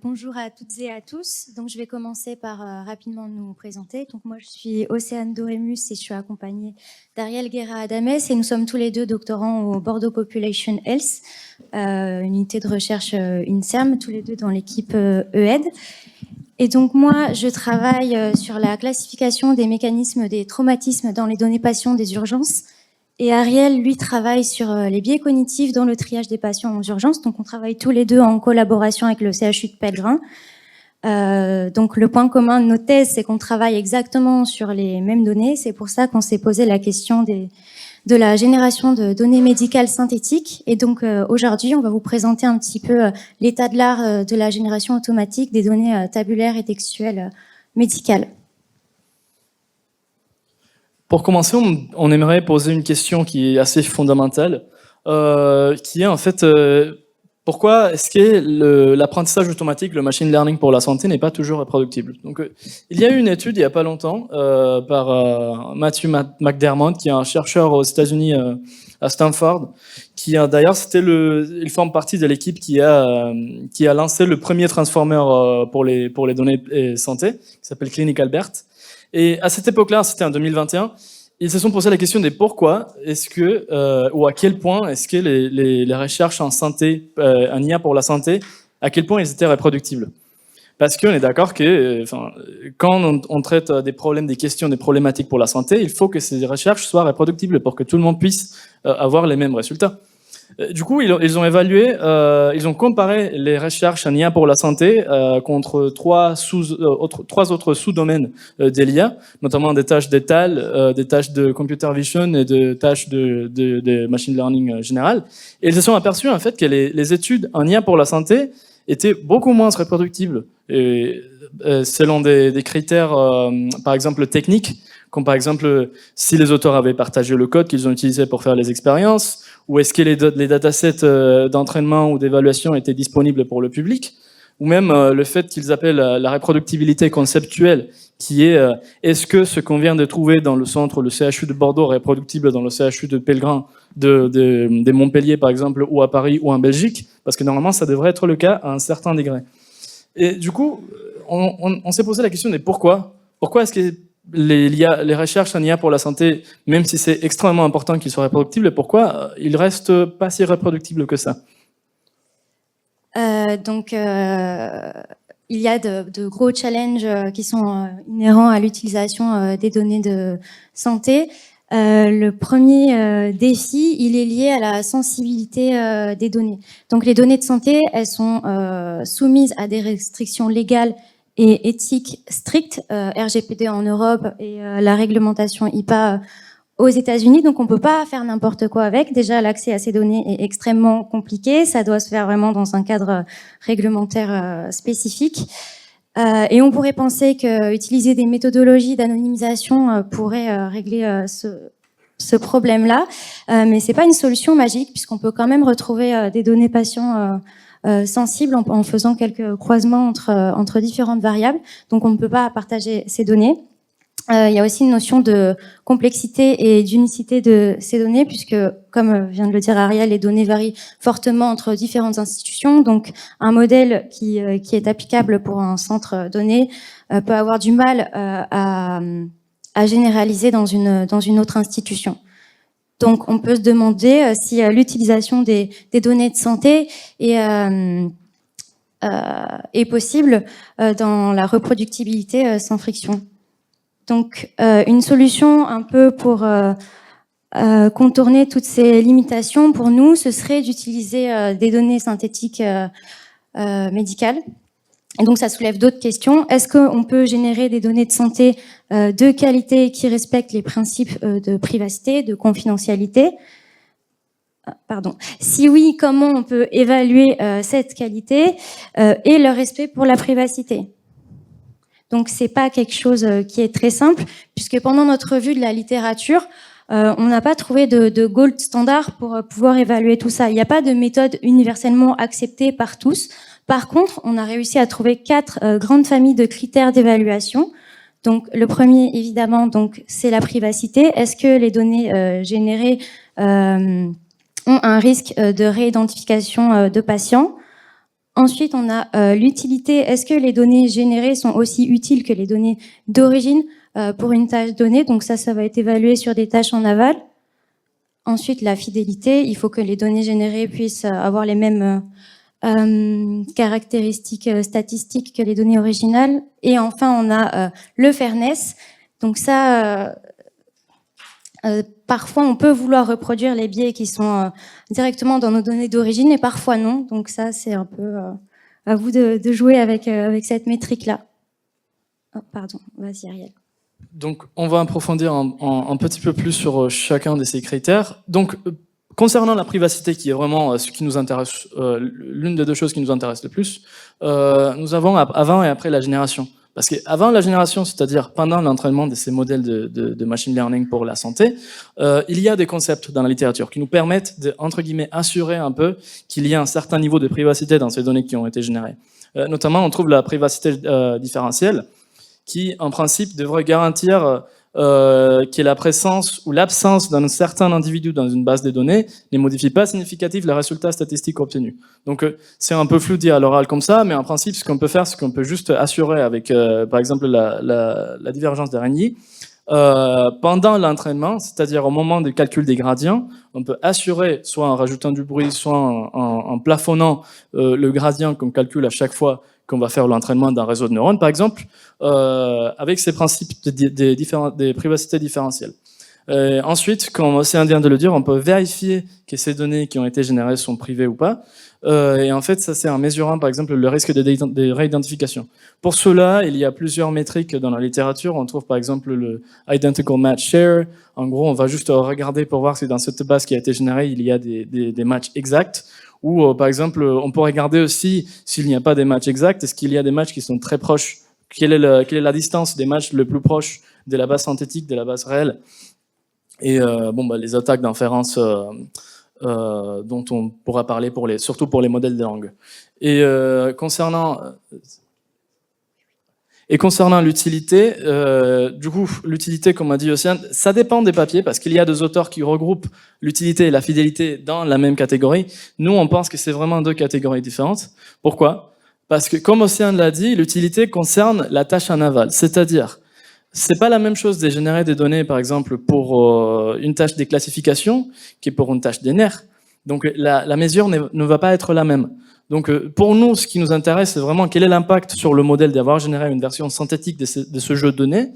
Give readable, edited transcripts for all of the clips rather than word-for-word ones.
Bonjour à toutes et à tous. Donc, je vais commencer par rapidement nous présenter. Donc, moi, je suis Océane Dorémus et je suis accompagnée d'Ariel Guerra-Adames et nous sommes tous les deux doctorants au Bordeaux Population Health, unité de recherche INSERM, tous les deux dans l'équipe EHED. Et donc, moi, je travaille sur la classification des mécanismes des traumatismes dans les données patients des urgences. Et Ariel, lui, travaille sur les biais cognitifs dans le triage des patients aux urgences. Donc, on travaille tous les deux en collaboration avec le CHU de Pellegrin. Donc, le point commun de nos thèses, c'est qu'on travaille exactement sur les mêmes données. C'est pour ça qu'on s'est posé la question de la génération de données médicales synthétiques. Et donc, aujourd'hui, on va vous présenter un petit peu l'état de l'art de la génération automatique des données tabulaires et textuelles médicales. Pour commencer, on aimerait poser une question qui est assez fondamentale, qui est en fait pourquoi est-ce que l'apprentissage automatique, le machine learning pour la santé n'est pas toujours reproductible. Donc, il y a eu une étude il n'y a pas longtemps par Matthew McDermott, qui est un chercheur aux États-Unis à Stanford, qui d'ailleurs il forme partie de l'équipe qui a lancé le premier transformer pour les données santé, qui s'appelle ClinicalBert. Et à cette époque-là, c'était en 2021, ils se sont posé la question de pourquoi est-ce que, ou à quel point est-ce que les recherches en santé, en IA pour la santé, à quel point ils étaient reproductibles. Parce qu'on est d'accord que quand on traite des problèmes, des questions, des problématiques pour la santé, il faut que ces recherches soient reproductibles pour que tout le monde puisse avoir les mêmes résultats. Du coup, ils ont évalué, ils ont comparé les recherches en IA pour la santé contre trois autres sous-domaines de l'IA, notamment des tâches d'étal, des tâches de computer vision et des tâches de machine learning général. Et ils se sont aperçus en fait que les études en IA pour la santé étaient beaucoup moins reproductibles, et, selon des critères, par exemple techniques, comme par exemple si les auteurs avaient partagé le code qu'ils ont utilisé pour faire les expériences, ou est-ce que les datasets d'entraînement ou d'évaluation étaient disponibles pour le public, ou même le fait qu'ils appellent la reproductibilité conceptuelle, qui est est-ce que ce qu'on vient de trouver dans le centre, le CHU de Bordeaux, est reproductible dans le CHU de Pellegrin, de Montpellier par exemple, ou à Paris ou en Belgique, parce que normalement ça devrait être le cas à un certain degré. Et du coup, on s'est posé la question de pourquoi est-ce que les recherches en IA pour la santé, même si c'est extrêmement important qu'ils soient reproductibles, pourquoi ils restent pas si reproductibles que ça? Il y a de gros challenges qui sont inhérents à l'utilisation des données de santé. Le premier défi, il est lié à la sensibilité des données. Donc les données de santé, elles sont soumises à des restrictions légales et éthiques strictes, RGPD en Europe et la réglementation IPA aux États-Unis. Donc on ne peut pas faire n'importe quoi avec. Déjà, l'accès à ces données est extrêmement compliqué. Ça doit se faire vraiment dans un cadre réglementaire spécifique. Et on pourrait penser qu'utiliser des méthodologies d'anonymisation pourrait régler ce problème-là, mais c'est pas une solution magique puisqu'on peut quand même retrouver des données patients sensibles en faisant quelques croisements entre différentes variables. Donc on ne peut pas partager ces données. Il y a aussi une notion de complexité et d'unicité de ces données, puisque, comme vient de le dire Ariel, les données varient fortement entre différentes institutions. Donc, un modèle qui est applicable pour un centre donné peut avoir du mal à généraliser dans une autre institution. Donc, on peut se demander si l'utilisation des données de santé est possible dans la reproductibilité sans friction. Donc, une solution un peu pour contourner toutes ces limitations, pour nous, ce serait d'utiliser des données synthétiques médicales. Et donc, ça soulève d'autres questions. Est-ce qu'on peut générer des données de santé de qualité qui respectent les principes de privacité, de confidentialité ? Pardon. Si oui, comment on peut évaluer cette qualité et le respect pour la privacité ? Donc, c'est pas quelque chose qui est très simple, puisque pendant notre revue de la littérature, on n'a pas trouvé de gold standard pour pouvoir évaluer tout ça. Il n'y a pas de méthode universellement acceptée par tous. Par contre, on a réussi à trouver 4 grandes familles de critères d'évaluation. Donc, le premier, évidemment, donc, c'est la privacité. Est-ce que les données générées ont un risque de réidentification de patients ? Ensuite, on a l'utilité. Est-ce que les données générées sont aussi utiles que les données d'origine pour une tâche donnée? Donc ça va être évalué sur des tâches en aval. Ensuite, la fidélité. Il faut que les données générées puissent avoir les mêmes caractéristiques statistiques que les données originales. Et enfin, on a le fairness. Donc ça, parfois, on peut vouloir reproduire les biais qui sont directement dans nos données d'origine et parfois non. Donc ça, c'est un peu à vous de jouer avec cette métrique-là. Oh, pardon, vas-y Ariel. Donc, on va approfondir un petit peu plus sur chacun de ces critères. Donc, concernant la privacité, qui est vraiment ce qui nous intéresse, l'une des deux choses qui nous intéresse le plus, nous avons avant et après la génération. Parce qu'avant la génération, c'est-à-dire pendant l'entraînement de ces modèles de machine learning pour la santé, il y a des concepts dans la littérature qui nous permettent de, entre guillemets, assurer un peu qu'il y a un certain niveau de privacité dans ces données qui ont été générées. Notamment, on trouve la privacité différentielle, qui, en principe, devrait garantir que la présence ou l'absence d'un certain individu dans une base de données ne modifie pas significativement les résultats statistiques obtenus. Donc, c'est un peu flou dit à l'oral comme ça, mais en principe, ce qu'on peut faire, c'est qu'on peut juste assurer avec, par exemple, la divergence d'Araignée, pendant l'entraînement, c'est-à-dire au moment du calcul des gradients, on peut assurer, soit en rajoutant du bruit, soit en plafonnant le gradient qu'on calcule à chaque fois qu'on va faire l'entraînement d'un réseau de neurones, par exemple, avec ces principes des privacités différentielles. Ensuite, comme Océan vient de le dire, on peut vérifier que ces données qui ont été générées sont privées ou pas. Et en fait, ça c'est en mesurant, par exemple, le risque de réidentification. Pour cela, il y a plusieurs métriques dans la littérature. On trouve par exemple le Identical Match Share. En gros, on va juste regarder pour voir si dans cette base qui a été générée, il y a des matchs exacts. Ou par exemple, on peut regarder aussi s'il n'y a pas des matchs exacts, est-ce qu'il y a des matchs qui sont très proches, quelle est la distance des matchs le plus proche de la base synthétique, de la base réelle. Et les attaques d'inférence dont on pourra parler surtout pour les modèles de langue. Et concernant l'utilité, du coup, l'utilité, comme a dit Océane, ça dépend des papiers, parce qu'il y a des auteurs qui regroupent l'utilité et la fidélité dans la même catégorie. Nous, on pense que c'est vraiment deux catégories différentes. Pourquoi? Parce que, comme Océane l'a dit, l'utilité concerne la tâche en aval. C'est-à-dire, c'est pas la même chose de générer des données, par exemple, pour une tâche de classification que pour une tâche des nerfs. Donc, la mesure ne va pas être la même. Donc, pour nous, ce qui nous intéresse, c'est vraiment quel est l'impact sur le modèle d'avoir généré une version synthétique de ce jeu de données,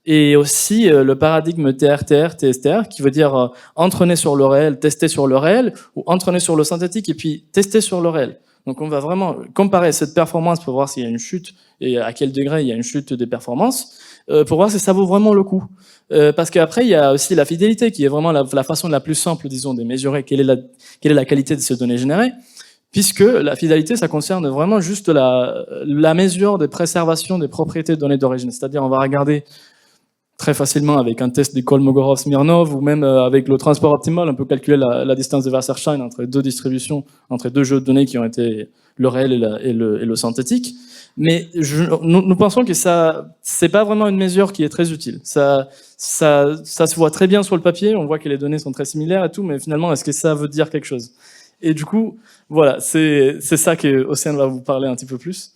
et aussi le paradigme TRTR, TSTR, qui veut dire entraîner sur le réel, tester sur le réel, ou entraîner sur le synthétique et puis tester sur le réel. Donc, on va vraiment comparer cette performance pour voir s'il y a une chute et à quel degré il y a une chute des performances, pour voir si ça vaut vraiment le coup. Parce qu'après, il y a aussi la fidélité, qui est vraiment la façon la plus simple, disons, de mesurer quelle est la qualité de ces données générées. Puisque la fidélité, ça concerne vraiment juste la mesure de préservation des propriétés de données d'origine. C'est-à-dire, on va regarder très facilement avec un test de Kolmogorov-Smirnov ou même avec le transport optimal, on peut calculer la distance de Wasserstein entre deux distributions, entre deux jeux de données qui ont été le réel et le synthétique. Mais nous pensons que c'est pas vraiment une mesure qui est très utile. Ça se voit très bien sur le papier, on voit que les données sont très similaires et tout, mais finalement, est-ce que ça veut dire quelque chose? Et du coup, voilà, c'est ça que Océane va vous parler un petit peu plus.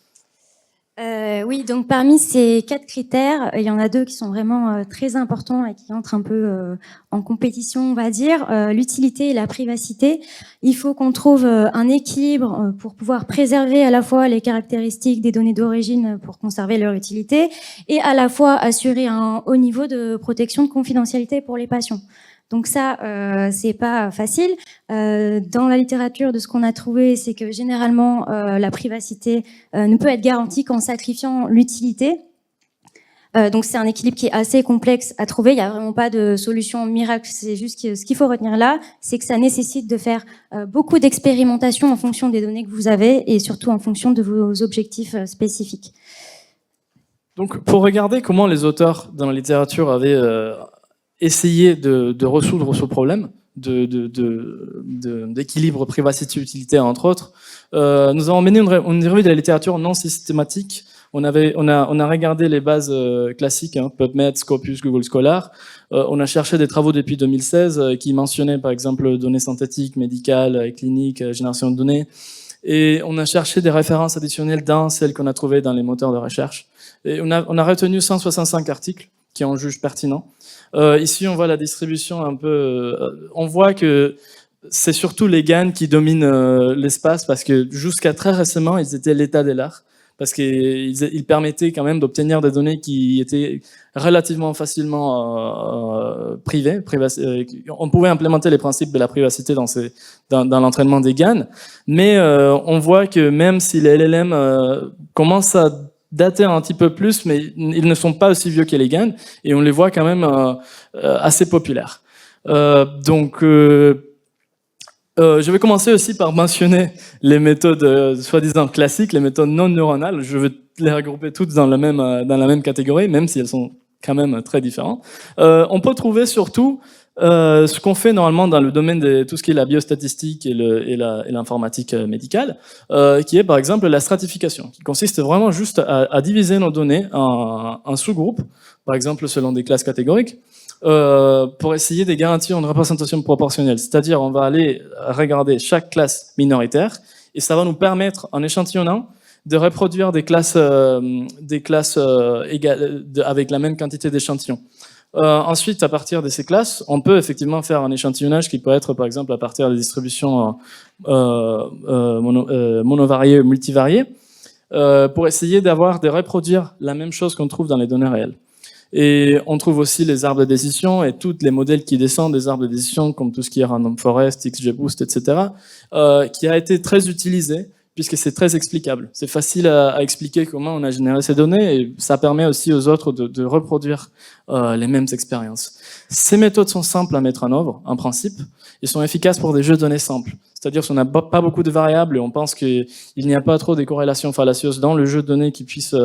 Oui, donc parmi ces 4 critères, il y en a 2 qui sont vraiment très importants et qui entrent un peu en compétition, on va dire, l'utilité et la privacité. Il faut qu'on trouve un équilibre pour pouvoir préserver à la fois les caractéristiques des données d'origine pour conserver leur utilité et à la fois assurer un haut niveau de protection de confidentialité pour les patients. Donc ça, c'est pas facile. Dans la littérature, de ce qu'on a trouvé, c'est que généralement, la privacité ne peut être garantie qu'en sacrifiant l'utilité. Donc c'est un équilibre qui est assez complexe à trouver. Il n'y a vraiment pas de solution miracle. C'est juste que ce qu'il faut retenir là, c'est que ça nécessite de faire beaucoup d'expérimentation en fonction des données que vous avez et surtout en fonction de vos objectifs spécifiques. Donc pour regarder comment les auteurs dans la littérature avaient essayer de résoudre ce problème d'équilibre privacité-utilité, entre autres. Nous avons mené une revue de la littérature non systématique. On a regardé les bases classiques, PubMed, Scopus, Google Scholar. On a cherché des travaux depuis 2016 qui mentionnaient par exemple données synthétiques, médicales, cliniques, génération de données. Et on a cherché des références additionnelles dans celles qu'on a trouvées dans les moteurs de recherche. Et on a retenu 165 articles qui en jugent pertinents. Ici, on voit la distribution un peu... on voit que c'est surtout les GAN qui dominent l'espace, parce que jusqu'à très récemment, ils étaient l'état de l'art, parce qu'ils permettaient quand même d'obtenir des données qui étaient relativement facilement privées. On pouvait implémenter les principes de la privacité dans l'entraînement des GAN, mais on voit que même si les LLM commencent à dater un petit peu plus, mais ils ne sont pas aussi vieux que les GAN, et on les voit quand même assez populaires. Je vais commencer aussi par mentionner les méthodes soi-disant classiques, les méthodes non neuronales. Je vais les regrouper toutes dans la même catégorie, même si elles sont quand même très différentes. On peut trouver surtout ce qu'on fait normalement dans le domaine de tout ce qui est la biostatistique et l'informatique médicale, qui est par exemple la stratification, qui consiste vraiment juste à diviser nos données en sous-groupes, par exemple selon des classes catégoriques, pour essayer de garantir une représentation proportionnelle. C'est-à-dire, on va aller regarder chaque classe minoritaire et ça va nous permettre, en échantillonnant, de reproduire des classes avec la même quantité d'échantillons. Ensuite, à partir de ces classes, on peut effectivement faire un échantillonnage qui peut être, par exemple, à partir des distributions monovariées ou multivariées, pour essayer de reproduire la même chose qu'on trouve dans les données réelles. Et on trouve aussi les arbres de décision et tous les modèles qui descendent des arbres de décision, comme tout ce qui est Random Forest, XGBoost, etc., qui a été très utilisé, puisque c'est très explicable. C'est facile à expliquer comment on a généré ces données, et ça permet aussi aux autres de reproduire les mêmes expériences. Ces méthodes sont simples à mettre en œuvre, en principe, et sont efficaces pour des jeux de données simples. C'est-à-dire qu'on n'a pas beaucoup de variables, et on pense qu'il n'y a pas trop de corrélations fallacieuses dans le jeu de données qui puissent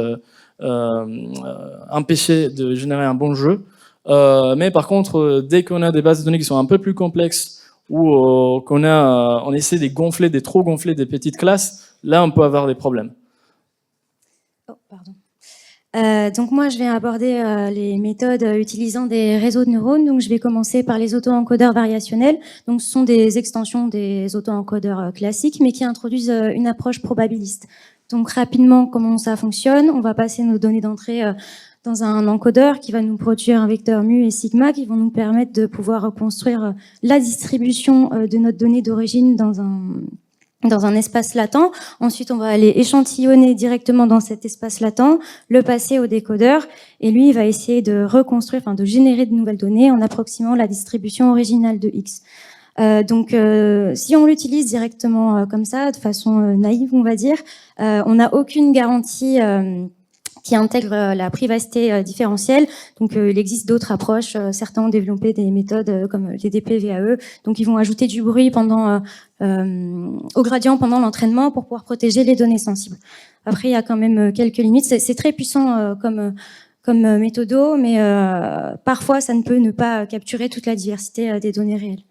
empêcher de générer un bon jeu. Mais par contre, dès qu'on a des bases de données qui sont un peu plus complexes, ou on essaie de trop gonfler des petites classes, là on peut avoir des problèmes. Oh, pardon. Donc moi, je vais aborder les méthodes utilisant des réseaux de neurones. Donc je vais commencer par les auto-encodeurs variationnels. Donc ce sont des extensions des auto-encodeurs classiques, mais qui introduisent une approche probabiliste. Donc rapidement, comment ça fonctionne? On va passer nos données d'entrée dans un encodeur qui va nous produire un vecteur mu et sigma qui vont nous permettre de pouvoir reconstruire la distribution de notre donnée d'origine dans un espace latent. Ensuite, on va aller échantillonner directement dans cet espace latent, le passer au décodeur, et lui, il va essayer de reconstruire, enfin de générer de nouvelles données en approximant la distribution originale de X. Si on l'utilise directement comme ça, de façon naïve, on va dire, on n'a aucune garantie qui intègre la privacité différentielle. Donc, il existe d'autres approches. Certains ont développé des méthodes comme les DPVAE. Donc, ils vont ajouter du bruit au gradient pendant l'entraînement pour pouvoir protéger les données sensibles. Après, il y a quand même quelques limites. C'est très puissant comme méthodo, mais parfois, ça ne peut ne pas capturer toute la diversité des données réelles.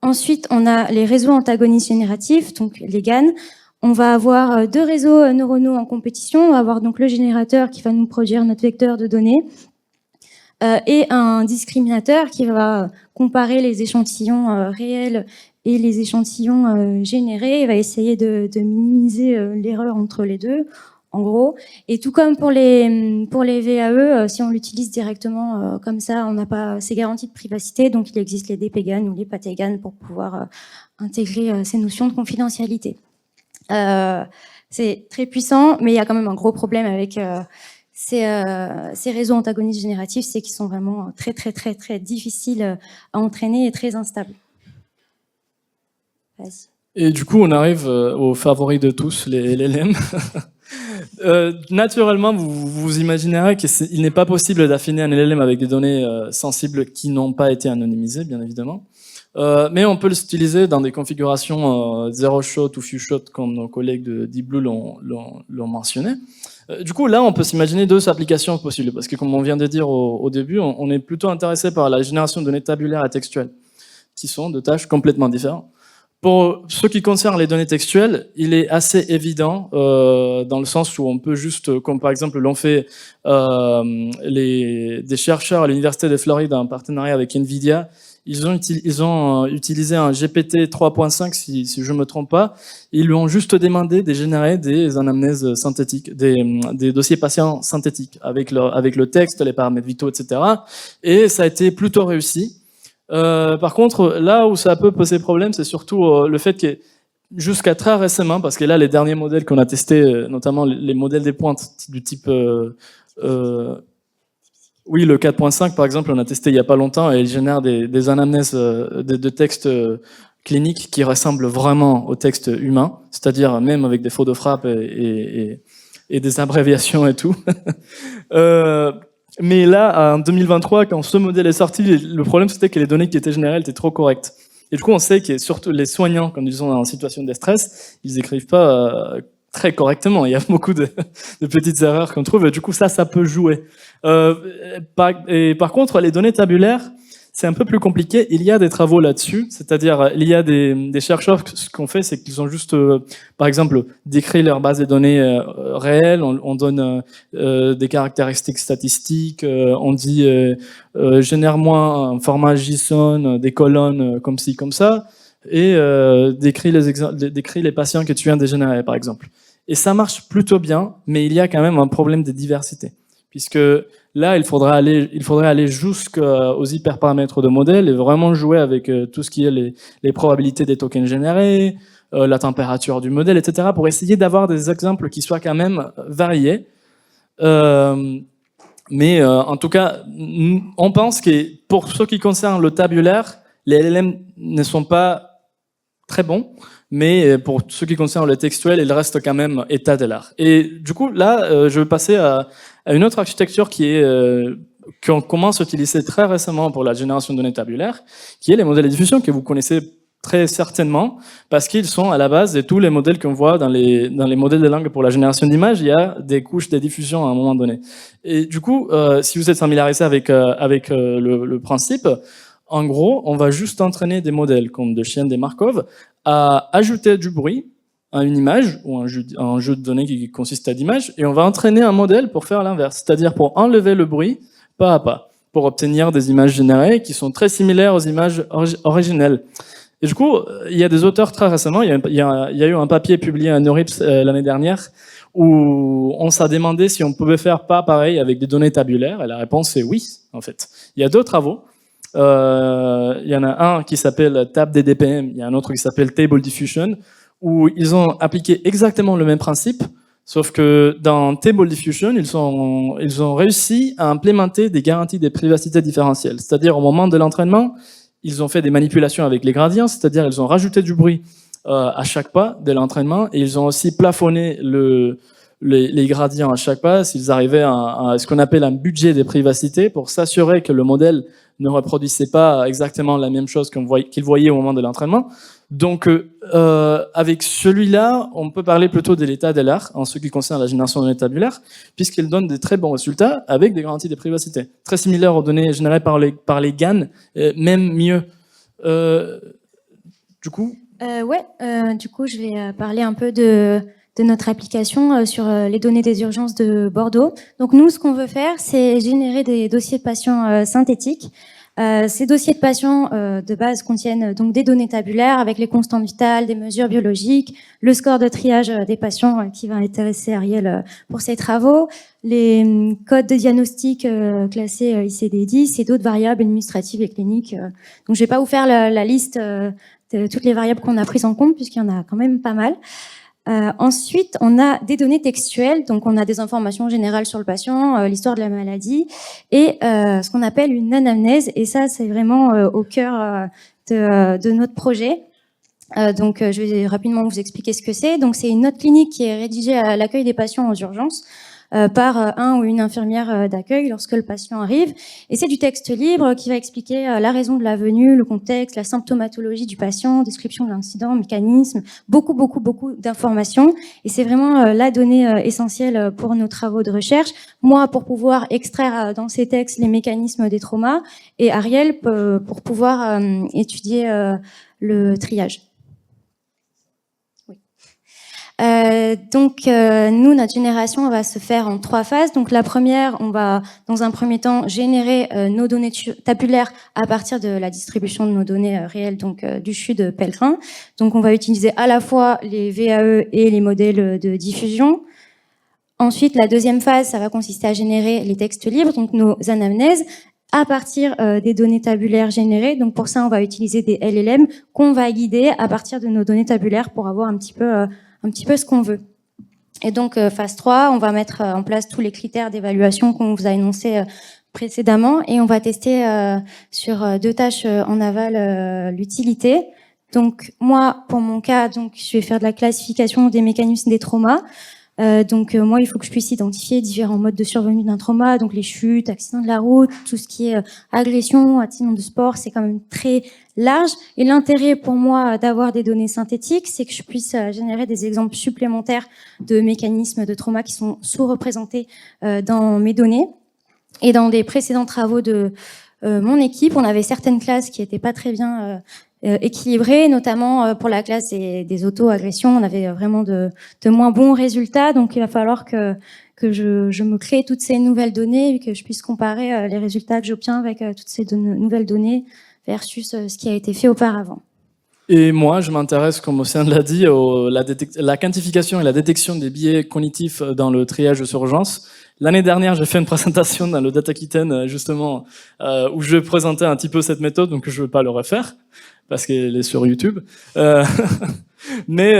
Ensuite, on a les réseaux antagonistes génératifs, donc les GAN. On va avoir deux réseaux neuronaux en compétition. On va avoir donc le générateur qui va nous produire notre vecteur de données et un discriminateur qui va comparer les échantillons réels et les échantillons générés. Il va essayer de minimiser l'erreur entre les deux, en gros. Et tout comme pour les VAE, si on l'utilise directement comme ça, on n'a pas ces garanties de privacité. Donc, il existe les DPGAN ou les PATEGAN pour pouvoir intégrer ces notions de confidentialité. C'est très puissant, mais il y a quand même un gros problème avec ces réseaux antagonistes génératifs, c'est qu'ils sont vraiment très, très, très, très difficiles à entraîner et très instables. Vas-y. Et du coup, on arrive aux favoris de tous, les LLM. Naturellement, vous imaginerez qu'il n'est pas possible d'affiner un LLM avec des données sensibles qui n'ont pas été anonymisées, bien évidemment. Mais on peut l'utiliser dans des configurations zero shot ou few shot, comme nos collègues de Deep Blue l'ont mentionné. Du coup, là, on peut s'imaginer deux applications possibles, parce que comme on vient de dire au début, on est plutôt intéressé par la génération de données tabulaires et textuelles, qui sont de tâches complètement différentes. Pour ce qui concerne les données textuelles, il est assez évident dans le sens où on peut juste, comme par exemple l'ont fait des chercheurs à l'université de Floride en partenariat avec NVIDIA, ils ont utilisé un GPT 3.5 si je me trompe pas. Ils lui ont juste demandé de générer des anamnèses synthétiques, des dossiers patients synthétiques avec le texte, les paramètres vitaux, etc. Et ça a été plutôt réussi. Par contre, là où ça peut poser problème, c'est surtout le fait que jusqu'à très récemment, parce que là, les derniers modèles qu'on a testés, notamment les modèles des pointes du type oui, le 4.5 par exemple, on a testé il n'y a pas longtemps et il génère des anamnèses de textes cliniques qui ressemblent vraiment au texte humain, c'est-à-dire même avec des fautes de frappe et des abréviations et tout. Mais là, en 2023, quand ce modèle est sorti, le problème c'était que les données qui étaient générées étaient trop correctes. Et du coup, on sait que surtout les soignants, quand ils sont en situation de stress, ils écrivent pas très correctement. Il y a beaucoup de petites erreurs qu'on trouve. Et du coup, ça peut jouer. Par contre, les données tabulaires, c'est un peu plus compliqué. Il y a des travaux là-dessus. C'est-à-dire, il y a des chercheurs, ce qu'on fait, c'est qu'ils ont juste, par exemple, décrit leur base de données réelle. On donne des caractéristiques statistiques. On dit, génère-moi un format JSON, des colonnes comme ci, comme ça. Et décrit les patients que tu viens de générer, par exemple. Et ça marche plutôt bien, mais il y a quand même un problème de diversité. Puisque là, il faudrait aller jusqu'aux hyperparamètres de modèle et vraiment jouer avec tout ce qui est les probabilités des tokens générés, la température du modèle, etc., pour essayer d'avoir des exemples qui soient quand même variés. Mais en tout cas, on pense que pour ce qui concerne le tabulaire, les LLM ne sont pas très bons, mais pour ce qui concerne le textuel, il reste quand même état de l'art. Et du coup, là, je vais passer à une autre architecture qu'on commence à utiliser très récemment pour la génération de données tabulaires, qui est les modèles de diffusion que vous connaissez très certainement, parce qu'ils sont à la base de tous les modèles qu'on voit dans les modèles de langue pour la génération d'images. Il y a des couches de diffusion à un moment donné. Et du coup, si vous êtes familiarisé avec le principe, en gros, on va juste entraîner des modèles comme de chaînes des Markov à ajouter du bruit à une image ou un jeu de données qui consiste à d'images, et on va entraîner un modèle pour faire l'inverse, c'est-à-dire pour enlever le bruit pas à pas, pour obtenir des images générées qui sont très similaires aux images originelles. Et du coup, il y a des auteurs très récemment, il y a eu un papier publié à NeurIPS l'année dernière où on s'est demandé si on pouvait faire pas pareil avec des données tabulaires, et la réponse est oui, en fait. Il y a deux travaux. Il y en a un qui s'appelle TabDDPM, il y a un autre qui s'appelle Table Diffusion, où ils ont appliqué exactement le même principe, sauf que dans Table Diffusion, ils ont réussi à implémenter des garanties de privacité différentielles. C'est-à-dire, au moment de l'entraînement, ils ont fait des manipulations avec les gradients, c'est-à-dire ils ont rajouté du bruit à chaque pas de l'entraînement, et ils ont aussi plafonné les gradients à chaque pas, s'ils arrivaient à ce qu'on appelle un budget de privacité pour s'assurer que le modèle ne reproduisait pas exactement la même chose qu'il voyait au moment de l'entraînement. Donc, avec celui-là, on peut parler plutôt de l'état de l'art en ce qui concerne la génération de données tabulaires, puisqu'il donne de très bons résultats avec des garanties de privacité, très similaires aux données générées par les GAN, même mieux. Du coup, je vais parler un peu de notre application sur les données des urgences de Bordeaux. Donc nous, ce qu'on veut faire, c'est générer des dossiers de patients synthétiques. Ces dossiers de patients de base contiennent donc des données tabulaires avec les constantes vitales, des mesures biologiques, le score de triage des patients qui va intéresser Ariel pour ses travaux, les codes de diagnostic classés ICD-10 et d'autres variables administratives et cliniques. Donc je vais pas vous faire la liste de toutes les variables qu'on a prises en compte puisqu'il y en a quand même pas mal. Ensuite, on a des données textuelles, donc on a des informations générales sur le patient, l'histoire de la maladie, et ce qu'on appelle une anamnèse, et ça c'est vraiment au cœur de notre projet. Donc je vais rapidement vous expliquer ce que c'est. Donc c'est une note clinique qui est rédigée à l'accueil des patients aux urgences par un ou une infirmière d'accueil lorsque le patient arrive. Et c'est du texte libre qui va expliquer la raison de la venue, le contexte, la symptomatologie du patient, description de l'incident, mécanisme, beaucoup d'informations. Et c'est vraiment la donnée essentielle pour nos travaux de recherche. Moi, pour pouvoir extraire dans ces textes les mécanismes des traumas, et Ariel pour pouvoir étudier le triage. Nous, notre génération va se faire en 3 phases. Donc la première, on va dans un premier temps générer nos données tabulaires à partir de la distribution de nos données réelles, donc du CHU de Peltrin. Donc on va utiliser à la fois les VAE et les modèles de diffusion. Ensuite, la deuxième phase, ça va consister à générer les textes libres, donc nos anamnèses, à partir des données tabulaires générées. Donc pour ça, on va utiliser des LLM qu'on va guider à partir de nos données tabulaires pour avoir un petit peu ce qu'on veut. Et donc phase 3, on va mettre en place tous les critères d'évaluation qu'on vous a énoncés précédemment et on va tester sur 2 tâches en aval l'utilité. Donc moi, pour mon cas, donc je vais faire de la classification des mécanismes des traumas. Moi, il faut que je puisse identifier différents modes de survenue d'un trauma, donc les chutes, accidents de la route, tout ce qui est agression, accident de sport, c'est quand même très large. Et l'intérêt pour moi d'avoir des données synthétiques, c'est que je puisse générer des exemples supplémentaires de mécanismes de trauma qui sont sous-représentés dans mes données. Et dans des précédents travaux de mon équipe, on avait certaines classes qui n'étaient pas très bien équilibré, notamment pour la classe des auto-agressions. On avait vraiment de moins bons résultats, donc il va falloir que je me crée toutes ces nouvelles données et que je puisse comparer les résultats que j'obtiens avec toutes ces nouvelles données versus ce qui a été fait auparavant. Et moi, je m'intéresse, comme Océane l'a dit, la quantification et la détection des biais cognitifs dans le triage sur urgence. L'année dernière, j'ai fait une présentation dans le Data-Aquitaine, justement, où je présentais un petit peu cette méthode, donc je ne vais pas le refaire, parce qu'elle est sur YouTube. Mais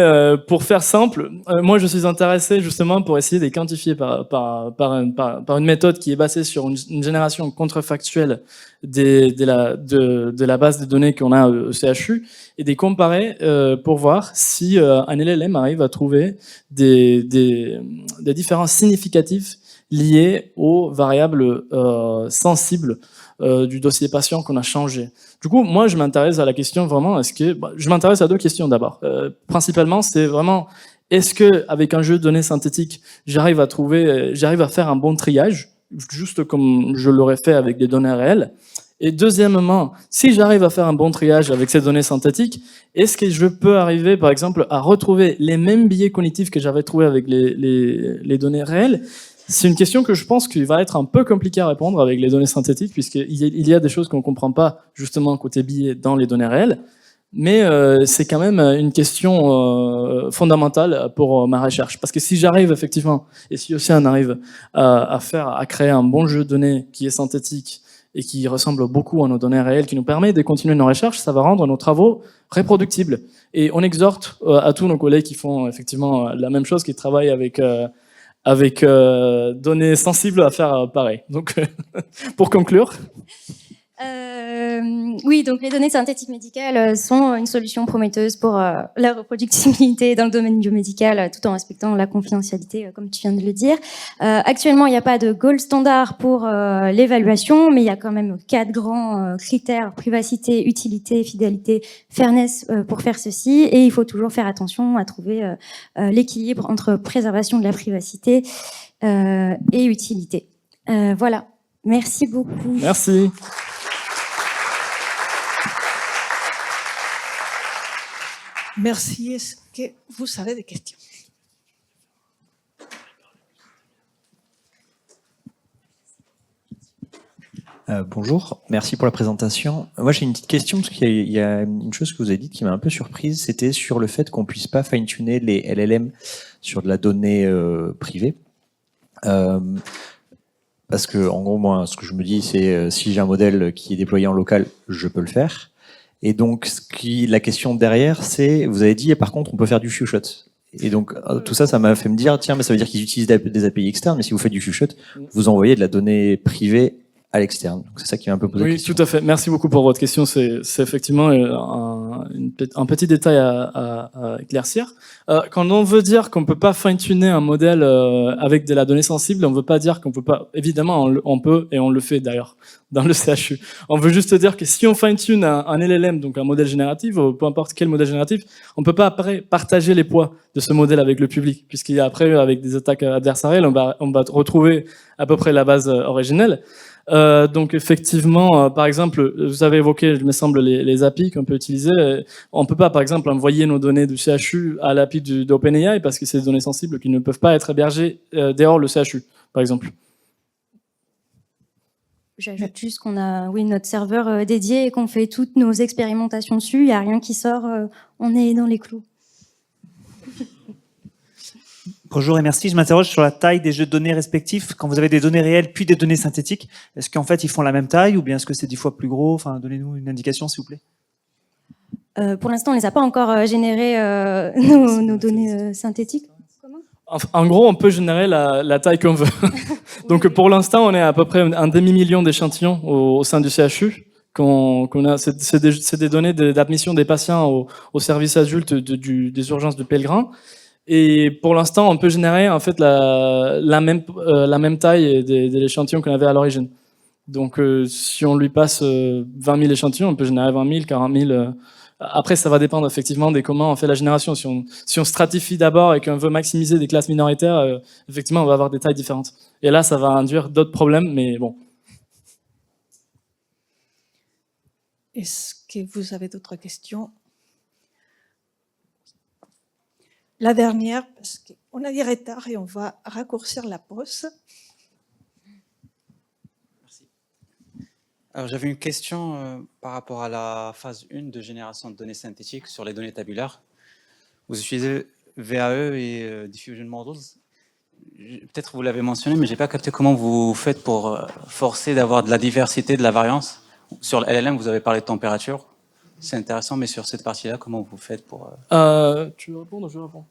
pour faire simple, moi je suis intéressé justement pour essayer de les quantifier par une méthode qui est basée sur une génération contrefactuelle de la base de données qu'on a au CHU et de comparer pour voir si un LLM arrive à trouver des différences significatives liées aux variables sensibles du dossier patient qu'on a changé. Du coup, moi, je m'intéresse à la question vraiment, je m'intéresse à 2 questions d'abord. Principalement, c'est vraiment, est-ce que avec un jeu de données synthétique, j'arrive à faire un bon triage, juste comme je l'aurais fait avec des données réelles. Et deuxièmement, si j'arrive à faire un bon triage avec ces données synthétiques, est-ce que je peux arriver, par exemple, à retrouver les mêmes biais cognitifs que j'avais trouvés avec les données réelles? C'est une question que je pense qu'il va être un peu compliqué à répondre avec les données synthétiques, puisqu'il y a des choses qu'on ne comprend pas, justement, côté biais dans les données réelles. Mais c'est quand même une question fondamentale pour ma recherche. Parce que si j'arrive effectivement, et si Océane arrive à créer un bon jeu de données qui est synthétique et qui ressemble beaucoup à nos données réelles, qui nous permet de continuer nos recherches, ça va rendre nos travaux reproductibles. Et on exhorte à tous nos collègues qui font effectivement la même chose, qui travaillent avec données sensibles à faire pareil. Donc, pour conclure. Oui, donc les données synthétiques médicales sont une solution prometteuse pour la reproductibilité dans le domaine biomédical, tout en respectant la confidentialité, comme tu viens de le dire. Actuellement, il n'y a pas de gold standard pour l'évaluation, mais il y a quand même 4 grands critères: privacité, utilité, fidélité, fairness pour faire ceci. Et il faut toujours faire attention à trouver l'équilibre entre préservation de la privacité et utilité. Voilà. Merci beaucoup. Merci. Merci. Est-ce que vous avez des questions? Bonjour, merci pour la présentation. Moi, j'ai une petite question, parce qu'il y a une chose que vous avez dit qui m'a un peu surprise, c'était sur le fait qu'on puisse pas fine-tuner les LLM sur de la donnée privée. Parce que, en gros, moi, ce que je me dis, c'est si j'ai un modèle qui est déployé en local, je peux le faire. Et donc, la question derrière, c'est, vous avez dit, et par contre, on peut faire du few shot. Et donc, tout ça, ça m'a fait me dire, tiens, mais ça veut dire qu'ils utilisent des API externes, mais si vous faites du few shot, vous envoyez de la donnée privée à l'externe. Donc, c'est ça qui m'a un peu posé la question. Oui, tout à fait. Merci beaucoup pour votre question. C'est effectivement un petit détail à éclaircir. Quand on veut dire qu'on peut pas fine-tuner un modèle avec de la donnée sensible, on veut pas dire qu'on peut pas. Évidemment, on peut, et on le fait d'ailleurs dans le CHU. On veut juste dire que si on fine-tune un LLM, donc un modèle génératif, ou peu importe quel modèle génératif, on peut pas après partager les poids de ce modèle avec le public, puisqu'il y a après, avec des attaques adversariales, on va retrouver à peu près la base originelle. Donc effectivement, par exemple, vous avez évoqué, il me semble, les API qu'on peut utiliser. On peut pas, par exemple, envoyer nos données du CHU à l'API d'OpenAI parce que c'est des données sensibles qui ne peuvent pas être hébergées dehors le CHU, par exemple. J'ajoute juste qu'on a notre serveur dédié et qu'on fait toutes nos expérimentations dessus. Il n'y a rien qui sort, on est dans les clous. Bonjour et merci. Je m'interroge sur la taille des jeux de données respectifs. Quand vous avez des données réelles puis des données synthétiques, est-ce qu'en fait ils font la même taille ou bien est-ce que c'est 10 fois plus gros? Enfin, donnez-nous une indication s'il vous plaît. Pour l'instant, on ne les a pas encore généré nos données synthétiques. En gros, on peut générer la taille qu'on veut. Donc pour l'instant, on est à peu près un demi-million d'échantillons au sein du CHU. Qu'on a, c'est des données d'admission des patients au service adulte des urgences de Pellegrin. Et pour l'instant, on peut générer en fait la même taille de l'échantillon qu'on avait à l'origine. Donc, si on lui passe 20 000 échantillons, on peut générer 20 000, 40 000. Après, ça va dépendre effectivement de comment on fait la génération. Si on stratifie d'abord et qu'on veut maximiser des classes minoritaires, effectivement, on va avoir des tailles différentes. Et là, ça va induire d'autres problèmes, mais bon. Est-ce que vous avez d'autres questions? La dernière, parce qu'on a du retard et on va raccourcir la pause. Merci. Alors j'avais une question par rapport à la phase 1 de génération de données synthétiques sur les données tabulaires. Vous utilisez VAE et Diffusion Models. Peut-être vous l'avez mentionné, mais je n'ai pas capté comment vous faites pour forcer d'avoir de la diversité, de la variance. Sur le LLM, vous avez parlé de température. C'est intéressant, mais sur cette partie-là, comment vous faites pour... Tu veux répondre ou je réponds?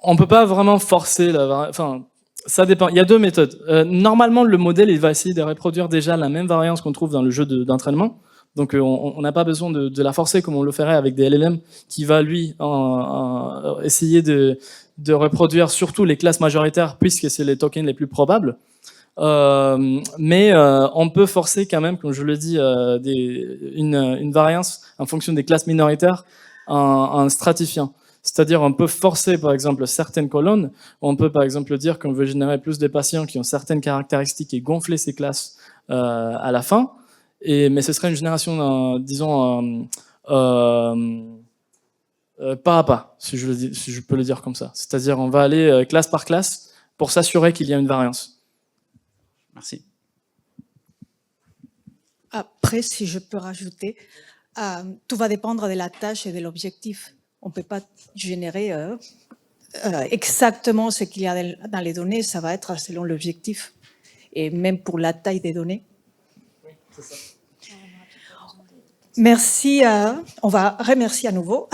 On peut pas vraiment forcer enfin, ça dépend. Il y a deux méthodes. Normalement, le modèle, il va essayer de reproduire déjà la même variance qu'on trouve dans le jeu d'entraînement. Donc, on n'a pas besoin de la forcer comme on le ferait avec des LLM, qui va, lui, essayer de reproduire surtout les classes majoritaires, puisque c'est les tokens les plus probables. Mais on peut forcer quand même, comme je le dis, une variance en fonction des classes minoritaires en stratifiant. C'est-à-dire, on peut forcer, par exemple, certaines colonnes. On peut, par exemple, dire qu'on veut générer plus de patients qui ont certaines caractéristiques et gonfler ces classes à la fin. Mais ce serait une génération, disons, pas à pas, si je peux le dire comme ça. C'est-à-dire, on va aller classe par classe pour s'assurer qu'il y a une variance. Merci. Après, si je peux rajouter, tout va dépendre de la tâche et de l'objectif. On ne peut pas générer exactement ce qu'il y a dans les données, ça va être selon l'objectif. Et même pour la taille des données. Oui, c'est ça. Merci, on va remercier à nouveau.